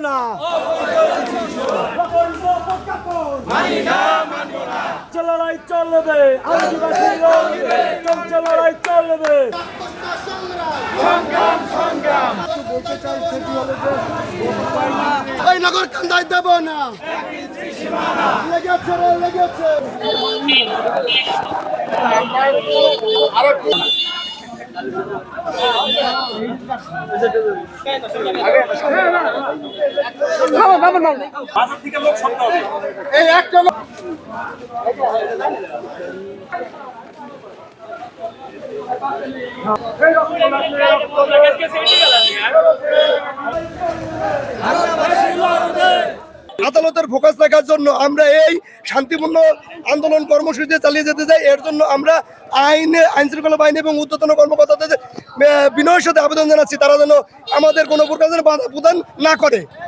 না। লড়াই চলবে, আদিবাসী লড়বে, চলছে লড়াই চলবে। বলতে চাই সেটি হলো যে এই নগর কান্দায় দেব না, লেগেছে রে লেগেছে। এই একটা আদালতের ফোকাস রাখার জন্য আমরা এই শান্তিপূর্ণ আন্দোলন কর্মসূচি চালিয়ে যেতে চাই। এর জন্য আমরা আইন শৃঙ্খলা বাহিনী এবং ঊর্ধ্বতন কর্মকর্তাদের বিনয়ের সাথে আবেদন জানাচ্ছি, তারা যেন আমাদের কোনো প্রকার বাধা প্রদান না করে।